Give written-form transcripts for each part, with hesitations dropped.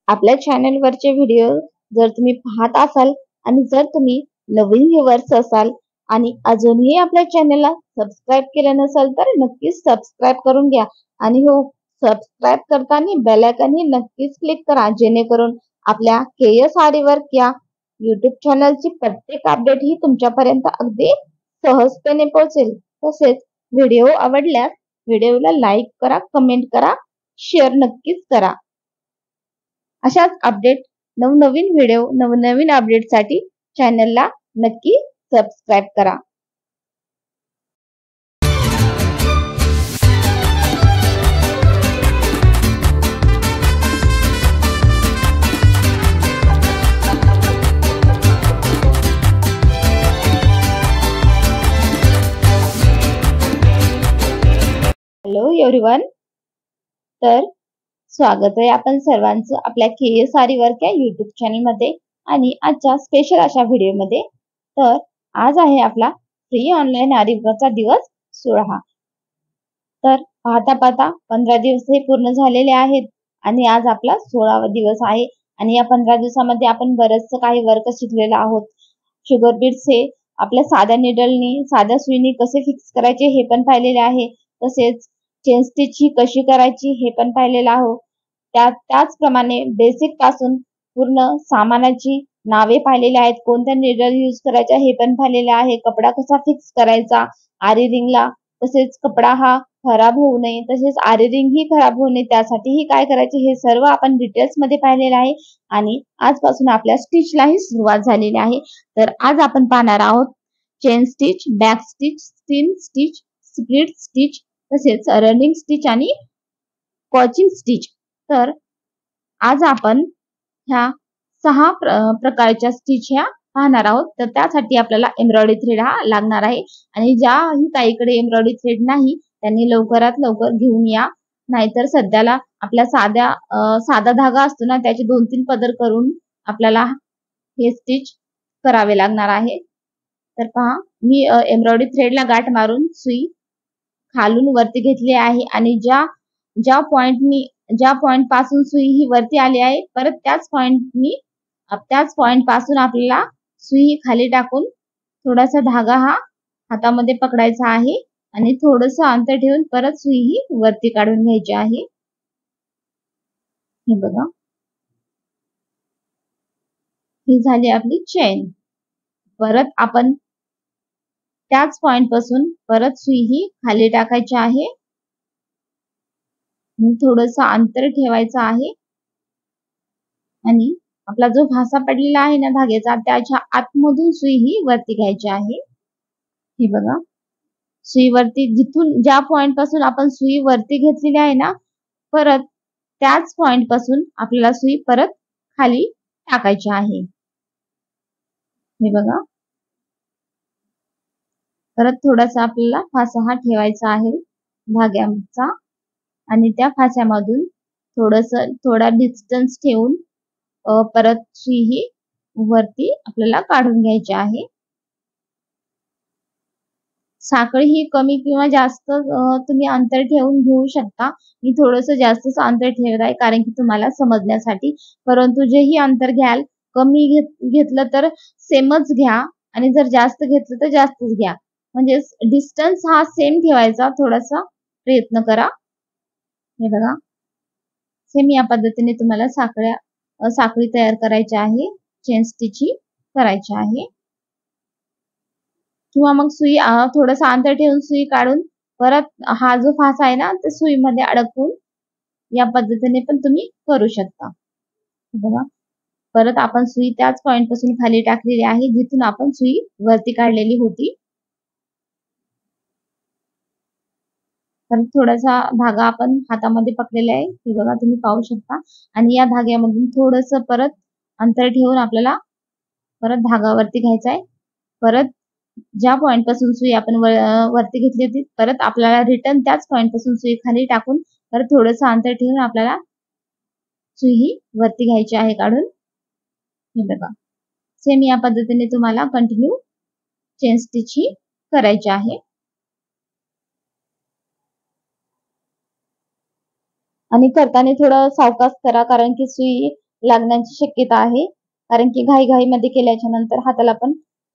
आपल्या चॅनलवरचे व्हिडिओ जर तुम्ही पाहत असाल आणि जर तुम्ही नवीन व्ह्यूअर्स असाल आणि अजूनही आपल्या चॅनलला सबस्क्राईब केलं नसेल तर नक्कीच सबस्क्राईब करून घ्या आणि हो सबस्क्राईब करताना बेल आयकॉन ही नक्कीच क्लिक करा जेणेकरून आपल्या केएस आरी वर्क या YouTube चॅनलची प्रत्येक अपडेट ही तुमच्यापर्यंत अगदी सहजतेने पोहोचेल। तसेच व्हिडिओ आवडल्यास व्हिडिओला लाईक करा, कमेंट करा, शेअर नक्कीच करा। अशाच अपडेट नवनवीन व्हिडिओ नवनवीन अपडेटसाठी चॅनलला नक्की सबस्क्राईब करा। हॅलो एव्हरीवन, तर स्वागत आहे आपण सर्वांचं आपल्या केएस आरी वर्क या YouTube चॅनल मध्ये आणि आजच्या स्पेशल अशा व्हिडिओ मध्ये। तर आज आहे आपला फ्री ऑनलाईन आरी वर्कचा दिवस 16। तर पाहता 15 दिवस हे पूर्ण झालेले आहेत आणि आज आपला 16वा दिवस आहे आणि या 15 दिवसामध्ये आपण बरेचसे काही वर्क शिकलेलो आहोत। शुगर बीड्स हे आपल्या साध्या निडलनी साध्या सुईनी कसे फिक्स करायचे हे पण पाहिलेले आहे। तसेच चेन स्टिच ही कशी करायची हे पण पाहिलेलं आहोत। त्याचप्रमाणे बेसिक पासून पूर्ण सामानाची नावे पाहिलेली आहेत, कोणत्या निडल यूज करायच्या हे पण पाहिलेले आहे, कपडा कसा फिक्स करायचा आरी रिंगला, तसेच कपडा हा खराब होऊ नये, तसेच आरी रिंग ही खराब होऊ नये त्यासाठी ही काय करायचे हे सर्व आपण डिटेल्स मध्ये पाहिलेले आहे। आणि आजपासून आपल्या स्टिचलाही सुरुवात झालेली आहे। तर आज आपण पाहणार आहोत चेन स्टिच, बॅक स्टिच, सीन स्टिच, स्प्लिट स्टिच, तसेच रनिंग स्टिच आणि कॉचिंग स्टिच। तर आज आपण ह्या 6 प्रकारच्या स्टिच ह्या पाहणार आहोत। तर त्यासाठी आपल्याला एम्ब्रॉयडरी थ्रेड हा लागणार आहे आणि ज्याही ताईकडे एम्ब्रॉयडरी थ्रेड नाही त्यांनी लवकरात लवकर घेऊन या, नाहीतर सध्याला आपल्या साधा धागा असतो ना त्याचे 2-3 पदर करून आपल्याला हे स्टिच करावे लागणार आहे। तर पहा, मी एम्ब्रॉयडरी थ्रेडला गाठ मारून सुई खालून वरती घेतली आहे आणि ज्या पॉइंट पासून सुई ही वरती आली आहे परत त्याच पॉइंट पासून आपल्याला सुई खाली टाकून थोडासा धागा हा हातामध्ये पकडायचा आहे आणि थोडंसं अंतर ठेवून परत सुई ही वरती काढून घ्यायची आहे। हे बघा, ही झाली आपली चेन। परत आपण त्याच पॉइंट पासून परत सुई ही खाली टाकायची आहे, थोडंसं अंतर ठेवायचं आहे आणि आपला जो भासा पडलेला आहे ना धाग्याचा त्याच्या आतमधून सुई ही वरती घ्यायची आहे। हे बघा, सुई वरती ज्या पॉइंट पासून आपण सुई वरती घेतलेली आहे ना परत त्याच पॉइंट पासून आपल्याला सुई परत खाली टाकायची आहे। हे बघा, परत थोडासा आपल्याला फासा हा ठेवायचा आहे धाग्याचा आणि त्या फास्यामधून थोडा डिस्टन्स ठेवून परत सुई ही वरती आपल्याला काढून घ्यायची आहे। साखळी ही कमी किंवा जास्त तुम्ही अंतर ठेवून घेऊ शकता। मी थोडंसं जास्तच अंतर ठेवत आहे कारण की तुम्हाला समजण्यासाठी, परंतु जेही अंतर घ्याल कमी घेतलं तर सेमच घ्या आणि जर जास्त घेतलं तर जास्तच घ्या, म्हणजे डिस्टन्स हा सेम ठेवायचा, थोडासा प्रयत्न करा। हे बघा, सेम या पद्धतीने तुम्हाला साखळी तयार करायची आहे, चेन स्टिच करायची आहे। किंवा मग सुई थोडंसं अंतर ठेवून सुई काढून परत हा जो फासा आहे ना ते सुईमध्ये अडकवून या पद्धतीने पण तुम्ही करू शकता। बघा, परत आपण सुई त्याच पॉइंट पासून खाली टाकलेली आहे जिथून आपण सुई वरती काढलेली होती। तर थोडासा धागा आपण हातामध्ये पकडलेला आहे, हे बघा तुम्ही पाहू शकता, आणि या धाग्यामधून थोडंसं परत अंतर ठेवून आपल्याला परत धागा वरती घ्यायचा आहे। परत ज्या पॉइंट पासून सुई आपण वरती घेतली होती परत आपल्याला रिटर्न त्याच पॉइंट पासून सुई खाली टाकून परत थोडंसं अंतर ठेवून आपल्याला सुई ही वरती घ्यायची आहे काढून। हे बघा, सेम या पद्धतीने तुम्हाला कंटिन्यू चेन स्टिच ही करायची आहे। आणि करताना थोडं सावकाश करा कारण की सुई लागण्याची शक्यता आहे, कारण की घाईघाईमध्ये केल्याच्या नंतर हाताला पण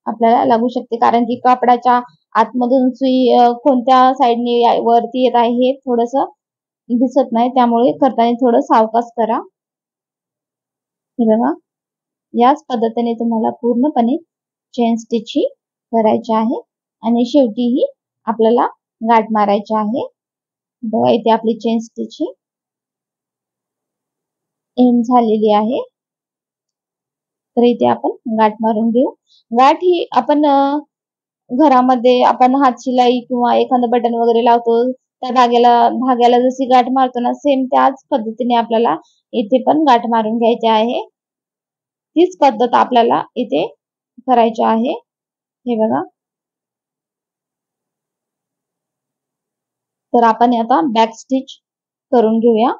आपल्याला लागू शकते, कारण की कापडाच्या आतमधून सुई कोणत्या साईडने वरती येत आहे हे थोडस दिसत नाही, त्यामुळे करताना थोडं सावकाश करा. हे बघा, याच पद्धतीने तुम्हाला पूर्णपणे चेन स्टिच ही करायची आहे आणि शेवटीही आपल्याला गाठ मारायची आहे. बघा, इथे आपली चेन स्टिच ही एंड झालेली आहे. तर इथे आपण गाठ मारून घेऊ. गाठ ही आपण घरामध्ये आपण हात शिलाई किंवा एखादं बटन वगैरे लावतो, त्या धाग्याला जशी गाठ मारतो ना, सेम त्याच पद्धतीने आपल्याला इथे पण गाठ मारून घ्यायची आहे. तीच पद्धत आपल्याला इथे करायची आहे. हे बघा, तर आपण आता बॅक स्टिच करून घेऊया.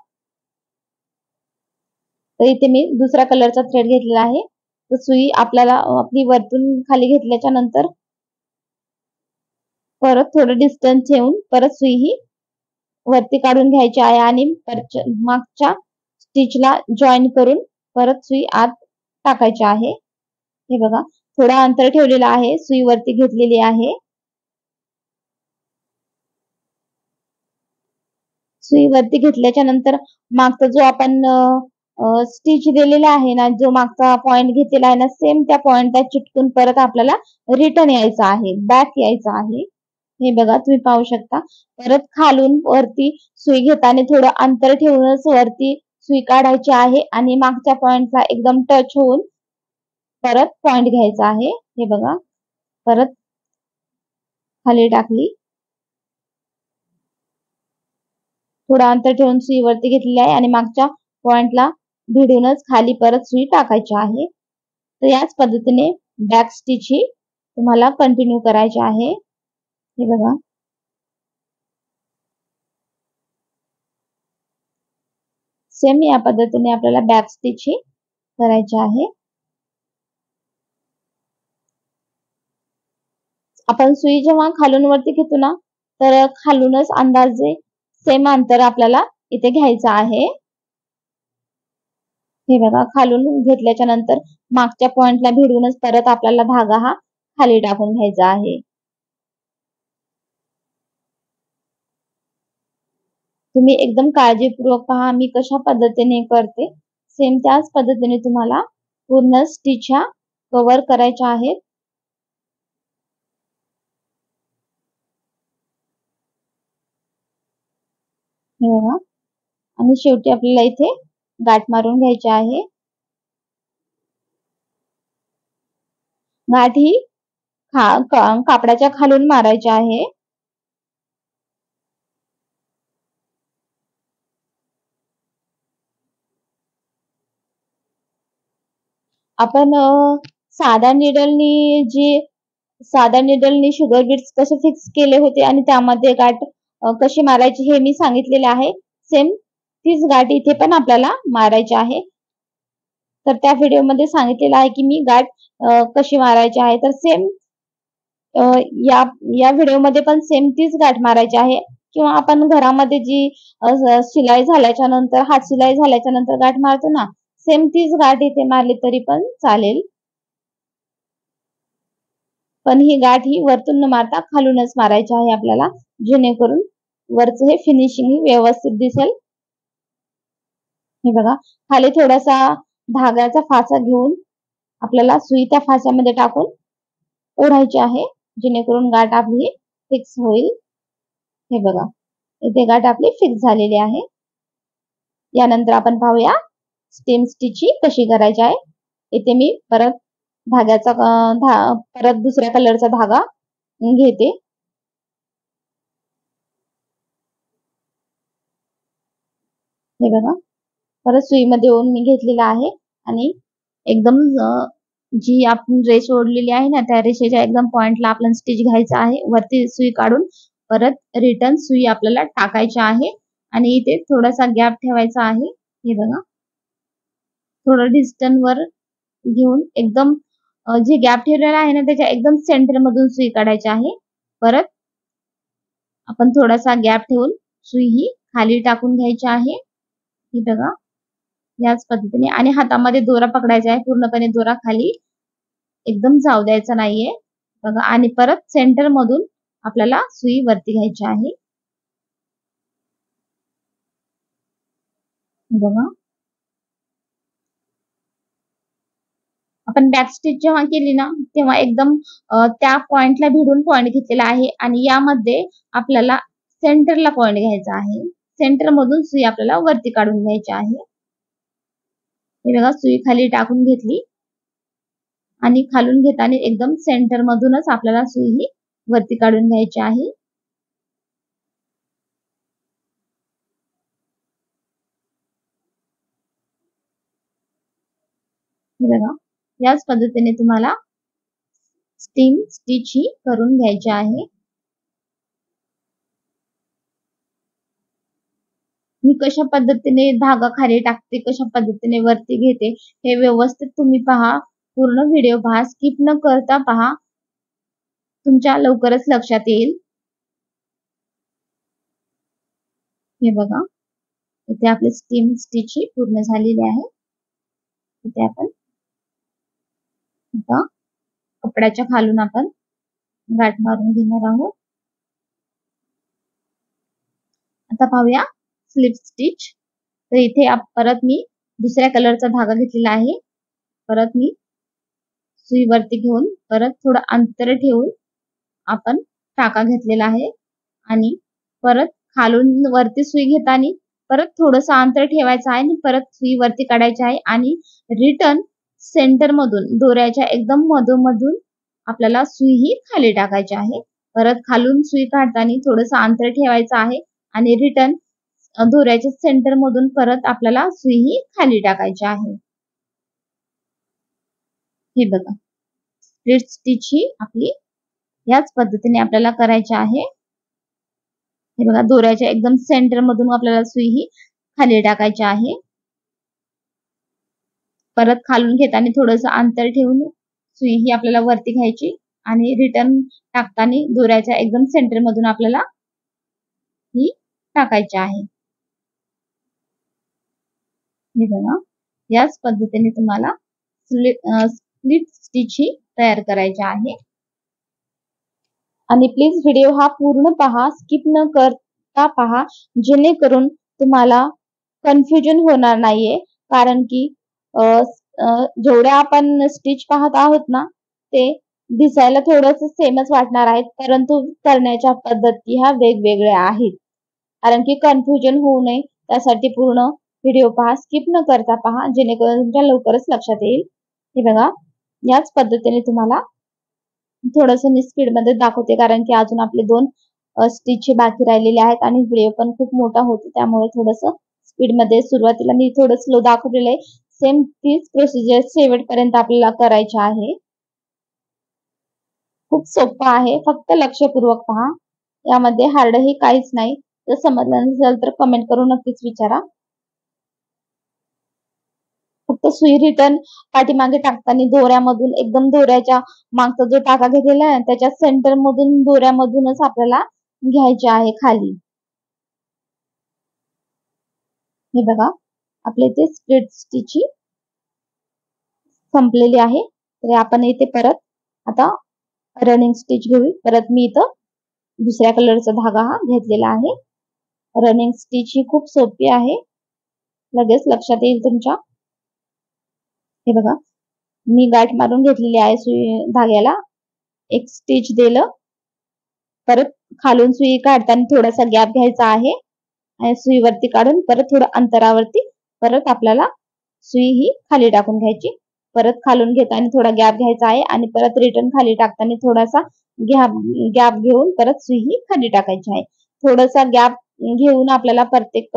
तर इथे मी दुसऱ्या कलरचा थ्रेड घेतलेला आहे. तर सुई आपल्याला आपली वरतून खाली घेतल्याच्या नंतर परत थोडं डिस्टन्स ठेवून परत सुई ही वरती काढून घ्यायची आहे आणि मागच्या स्टिचला जॉईन करून परत सुई आत टाकायची आहे. हे बघा, थोडा अंतर ठेवलेला आहे, सुई वरती घेतलेली आहे. सुई वरती घेतल्याच्या नंतर मागचा जो आपण स्टिच दिलेला आहे ना, जो मागचा पॉइंट घेतलेला आहे ना, सेम त्या पॉइंटला चिटकून परत आपल्याला रिटर्न यायचं आहे, बॅक यायचं आहे. हे बघा, तुम्ही पाहू शकता. परत खालून वरती सुई घेताना थोडं अंतर ठेवूनच वरती सुई काढायची आहे आणि मागच्या पॉइंटला एकदम टच होऊन परत पॉइंट घ्यायचा आहे. हे बघा, परत खाली टाकली, थोडं अंतर ठेवून सुई वरती घेतलेली आहे आणि मागच्या पॉइंटला भिडूनच खाली परत सुई टाकायची आहे. तर याच पद्धतीने बॅक स्टिच ही तुम्हाला कंटिन्यू करायची आहे. हे बघा, सेम या पद्धतीने आपल्याला बॅक स्टिच ही करायची आहे. आपण सुई जेव्हा खालून वरती घेतो ना, तर खालूनच अंदाजे सेम अंतर आपल्याला इथे घ्यायचं आहे. हे बघा, खालून घेतल्याच्या नंतर मागच्या पॉइंटला भिडूनच परत आपल्याला धागा हा खाली टाकून घ्यायचा आहे. तुम्ही एकदम काळजीपूर्वक पहा मी कशा पद्धतीने करते. सेम त्याच पद्धतीने तुम्हाला पूर्ण स्टिच ह्या कव्हर करायच्या आहेत. हे बघा, आणि शेवटी आपल्याला इथे गाठ मारून घ्यायची आहे. गाठ ही कापडाच्या खालून मारायची आहे. आपण साध्या निडलनी शुगर बीट्स कसे फिक्स केले होते आणि त्यामध्ये गाठ कशी मारायची हे मी सांगितलेले आहे. सेम तीच गाठ इथे पण आपल्याला मारायची आहे. तर त्या व्हिडिओमध्ये सांगितलेलं आहे की मी गाठ कशी मारायची आहे. तर सेम या व्हिडिओमध्ये पण सेम तीच गाठ मारायची आहे, किंवा आपण घरामध्ये जी शिलाई झाल्याच्या नंतर हात शिलाई झाल्याच्या नंतर गाठ मारतो ना, सेम तीच गाठ इथे मारली तरी पण चालेल. पण ही गाठ ही वरतून न मारता खालूनच मारायची आहे आपल्याला, जेणेकरून वरचं हे फिनिशिंग व्यवस्थित दिसेल. हे बघा, खाली थोडासा धाग्याचा फासा घेऊन आपल्याला सुई त्या फास्यामध्ये टाकून ओढायची आहे, जेणेकरून गाठ आपली फिक्स होईल. हे बघा, इथे गाठ आपली फिक्स झालेली आहे. यानंतर आपण पाहूया स्टेम स्टिच ही कशी करायची आहे. इथे मी परत धाग्याचा परत दुसऱ्या कलरचा धागा घेते. हे बघा, परत सुईमध्ये ओढून मी घेतलेला आहे आणि एकदम जी आपण रेष ओढलेली आहे ना, त्या रेषेच्या एकदम पॉइंटला आपल्याला स्टिच घ्यायचा आहे. वरती सुई काढून परत रिटर्न सुई आपल्याला टाकायची आहे आणि इथे थोडासा गॅप ठेवायचा आहे. हे बघा, थोडं डिस्टन्स वर घेऊन एकदम जे गॅप ठेवलेला आहे ना, त्याच्या एकदम सेंटर मधून सुई काढायची आहे. परत आपण थोडासा गॅप ठेवून सुई ही खाली टाकून घ्यायची आहे. हे बघा, याच पद्धतीने आणि हातामध्ये दोरा पकडायचा आहे, पूर्णपणे दोरा खाली एकदम जाऊ द्यायचा नाहीये बघा. आणि परत सेंटर मधून आपल्याला सुई वरती घ्यायची आहे बघा. आपण बॅक स्टिच जेव्हा केली ना तेव्हा एकदम त्या पॉइंटला भिडून पॉइंट घेतलेला आहे आणि यामध्ये आपल्याला सेंटरला पॉइंट घ्यायचा आहे. सेंटर मधून सुई आपल्याला वरती काढून घ्यायची आहे. हे बघा सुई खाली टाकून घेतली आणि खालून घेताना एकदम सेंटर मधूनच आपल्याला सुई ही वरती काढून घ्यायची आहे. हे बघा याच पद्धतीने तुम्हाला स्टीम स्टिच ही करून घ्यायची आहे. मी कशा पद्धतीने धागा खाली टाकते, कशा पद्धतीने वरती घेते हे व्यवस्थित तुम्ही पहा. पूर्ण व्हिडिओ पहा, स्किप न करता पहा, तुमच्या लवकरच लक्षात येईल. हे बघा इथे आपली स्टीम स्टिच ही पूर्ण झालेली आहे. इथे आपण आता कपड्याच्या खालून आपण गाठ मारून घेणार आहोत. आता पाहूया स्लिप स्टिच. तर इथे परत मी दुसऱ्या कलरचा धागा घेतलेला आहे. परत मी सुई वरती घेऊन परत थोडं अंतर ठेवून आपण टाका घेतलेला आहे आणि परत खालून वरती सुई घेताना परत थोडंसं अंतर ठेवायचं आहे आणि परत सुई वरती काढायची आहे आणि रिटर्न सेंटर मधून दोऱ्याच्या एकदम मधोमधून आपल्याला सुई ही खाली टाकायची आहे. परत खालून सुई काढताना थोडंसं अंतर ठेवायचं आहे आणि रिटर्न दोऱ्याच्या सेंटर मधून परत आपल्याला सुई ही खाली टाकायची आहे. हे बघा स्प्लिट स्टिच ही आपली याच पद्धतीने आपल्याला करायची आहे. हे बघा दोऱ्याच्या एकदम सेंटर मधून आपल्याला सुई ही खाली टाकायची आहे. परत खालून घेताना थोडंसं अंतर ठेवून सुई ही आपल्याला वरती घ्यायची आणि रिटर्न टाकताना दोऱ्याच्या एकदम सेंटर मधून आपल्याला ही टाकायची आहे. हे बघा याच पद्धतीने तुम्हाला स्प्लिट स्टिच ही तयार करायची आहे. आणि प्लीज व्हिडिओ हा पूर्ण पहा, स्किप न करता पहा, जेणेकरून तुम्हाला कन्फ्युजन होणार नाहीये. कारण की जेवढ्या आपण स्टिच पाहत आहोत ना ते दिसायला थोडंसं सेमच वाटणार आहेत, परंतु करण्याच्या पद्धती ह्या वेगवेगळ्या आहेत. कारण की कन्फ्युजन होऊ नये त्यासाठी पूर्ण व्हिडिओ पहा, स्किप न करता पहा, जेणेकरून तुमच्या लवकरच लक्षात येईल. हे बघा याच पद्धतीने तुम्हाला थोडंसं मी स्पीड मध्ये दाखवते कारण की अजून आपले 2 स्टिच बाकी राहिलेले आहेत आणि व्हिडिओ पण खूप मोठा होतो, त्यामुळे थोडंसं स्पीड मध्ये सुरुवातीला मी थोडं स्लो दाखवलेलं आहे. सेम तीच प्रोसिजर शेवटपर्यंत आपल्याला करायची आहे. खूप सोपं आहे, फक्त लक्षपूर्वक पहा. यामध्ये हार्ड ही काहीच नाही. जर समजलं नसेल तर कमेंट करून नक्कीच विचारा. फक्त सुई रिटर्न पाठीमागे टाकताना दोऱ्यामधून एकदम दोऱ्याच्या मागचा जो टाका घेतलेला आहे त्याच्या सेंटर मधून दोऱ्यामधूनच आपल्याला घ्यायचे आहे खाली. हे बघा आपले इथे स्प्लिट स्टिच संपलेली आहे. तर आपण इथे परत आता रनिंग स्टिच घेऊ. परत मी इथं दुसऱ्या कलरचा धागा हा घेतलेला आहे. रनिंग स्टिच ही खूप सोपी आहे, लगेच लक्षात येईल तुमच्या. हे बघा मी गाठ मारून घेतलेली आहे सुई धाग्याला, एक स्टिच दिलं, परत खालून सुई काढताना थोडासा गॅप घ्यायचा आहे आणि सुई वरती काढून परत थोडं अंतरावरती परत आपल्याला सुई ही खाली टाकून घ्यायची. परत खालून घेताना थोडा गॅप घ्यायचा आहे आणि परत रिटर्न खाली टाकताना थोडासा गॅप घेऊन परत सुई ही खाली टाकायची आहे. थोडासा गॅप घेऊन आपल्याला प्रत्येक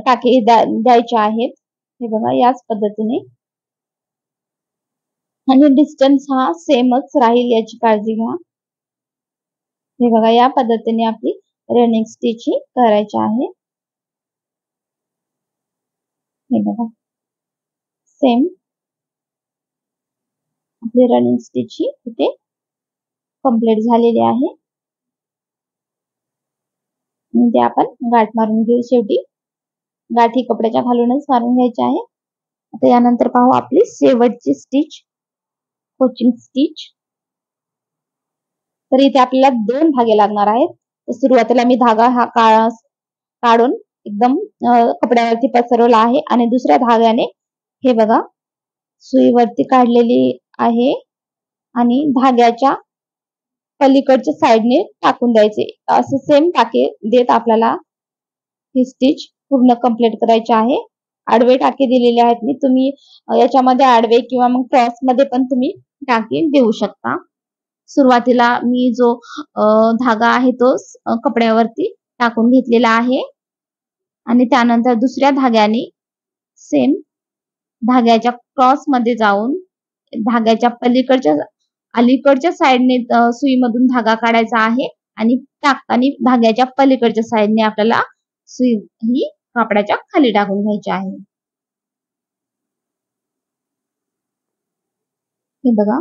टाके द्यायचे आहेत. हे बघा याच पद्धतीने आणि डिस्टन्स हा सेमच राहील याची काळजी घ्या. हे बघा या पद्धतीने आपली रनिंग स्टिच ही करायची आहे. हे बघा सेम आपली रनिंग स्टिच ही इथे कंप्लीट झालेली आहे. ते आपण गाठ मारून घेऊ. शेवटी गाठी कपड्याच्या खालूनच मारून घ्यायची आहे. आता यानंतर पाहू आपली शेवटची स्टिच, कोचिंग स्टिच. तर इथे आपल्याला 2 धागे लागणार आहेत. तर सुरुवातीला मी धागा हा काढून एकदम कपड्यावरती पसरवला आहे आणि दुसऱ्या धाग्याने हे बघा सुईवरती काढलेली आहे आणि धाग्याच्या पलीकडच्या साइडने टाकून द्यायचे. असे सेम टाके देत आपल्याला ही स्टिच पूर्ण कंप्लीट करायची आहे. आडवे टाके दिलेले आहेत मी, तुम्ही याच्यामध्ये आडवे किंवा मग क्रॉस मध्ये पण तुम्ही टाके देऊ शकता. सुरुवातीला मी जो धागा आहे तो कपड्यावरती टाकून घेतलेला आहे आणि त्यानंतर दुसऱ्या धाग्याने सेम धाग्याच्या क्रॉस मध्ये जाऊन धाग्याच्या अलीकडच्या साइडने सुईमधून धागा काढायचा आहे आणि टाकताना धाग्याच्या पलीकडच्या साइडने आपल्याला सुई ही कापडाच्या खाली टाकून घ्यायची आहे. हे बघा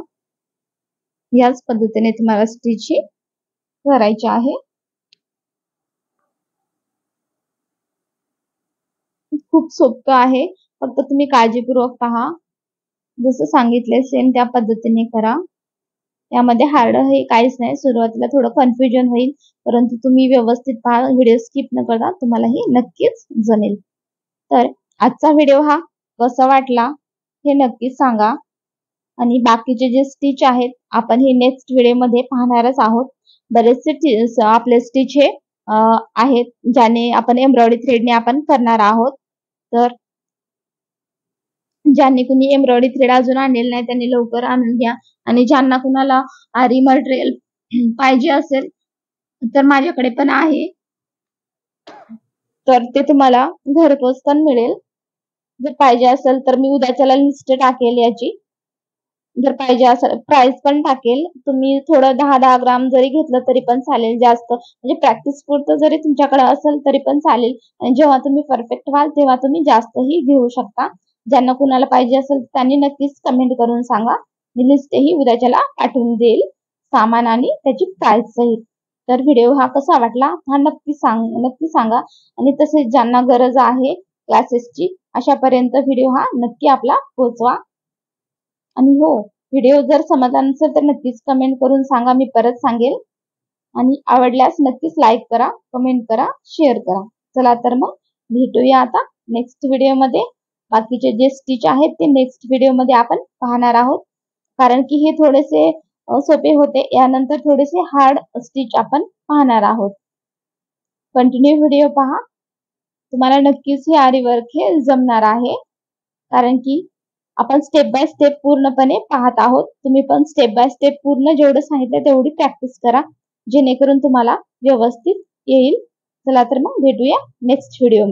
याच पद्धतीने तुम्हाला स्टिच करायची आहे. खूप सोपं आहे, फक्त तुम्ही काळजीपूर्वक पहा. जसं सांगितले सेम त्या पद्धतीने करा. यामध्ये हार्ड हे काहीच नाही. सुरुवातीला थोडं कन्फ्युजन होईल, परंतु तुम्ही व्यवस्थित पहा, व्हिडिओ स्किप न करता तुम्हाला हे नक्कीच जमेल. तर आजचा व्हिडिओ हा कसा वाटला हे नक्कीच सांगा आणि बाकीचे जे स्टिच आहेत आपण हे नेक्स्ट व्हिडिओ मध्ये पाहणारच आहोत. बरेचसे आपले स्टिच हे आहेत ज्याने आपण एम्ब्रॉयडरी थ्रेडने आपण करणार आहोत. तर ज्यांनी कुणी एम्ब्रॉयडरी थ्रेड अजून आणलेलं नाही त्यांनी लवकर आणून घ्या आणि ज्यांना कुणाला आरी मटेरियल पाहिजे असेल तर माझ्याकडे पण आहे, तर ते तुम्हाला घरपोच पण मिळेल. जर पाहिजे असेल तर मी उद्याच्याला लिस्ट टाकेल याची. जर पाहिजे असेल प्राइस पण टाकेल. तुम्ही थोडं 10-10 ग्राम जरी घेतलं तरी पण चालेल, जास्त म्हणजे प्रॅक्टिस पुरतं जरी तुमच्याकडे असेल तरी पण चालेल आणि जेव्हा तुम्ही परफेक्ट व्हाल तेव्हा तुम्ही जास्तही घेऊ शकता. ज्यांना कुणाला पाहिजे असेल त्यांनी नक्कीच कमेंट करून सांगा, मी लिस्ट ही उद्याच्याला पाठवून देईल सामान आणि त्याची प्राइस सहित. तर व्हिडिओ हा कसा वाटला हा नक्की सांगा आणि तसेच ज्यांना गरज आहे क्लासेसची अशापर्यंत व्हिडिओ हा नक्की आपला पोहोचवा. आणि हो, व्हिडिओ जर समजला नसेल तर नक्कीच कमेंट करून सांगा, मी परत सांगेल. आणि आवडल्यास नक्कीच लाईक करा, कमेंट करा, शेअर करा. चला तर मग भेटूया आता नेक्स्ट व्हिडिओ मध्ये. बाकीचे जे स्टिच आहेत ते नेक्स्ट व्हिडिओ मध्ये आपण पाहणार आहोत, कारण की हे थोडेसे सोपे होते. यानंतर थोडेसे हार्ड स्टिच आपण पाहणार आहोत. कंटिन्यू व्हिडिओ पहा, तुम्हाला नक्कीच हे आरी वर्क हे जमणार आहे, कारण की आपण स्टेप बाय स्टेप पूर्णपणे पाहत आहोत. तुम्ही पण स्टेप बाय स्टेप पूर्ण जेवढं सांगितलं तेवढी प्रॅक्टिस करा, जेणेकरून तुम्हाला व्यवस्थित येईल. चला तर मग भेटूया नेक्स्ट व्हिडिओ.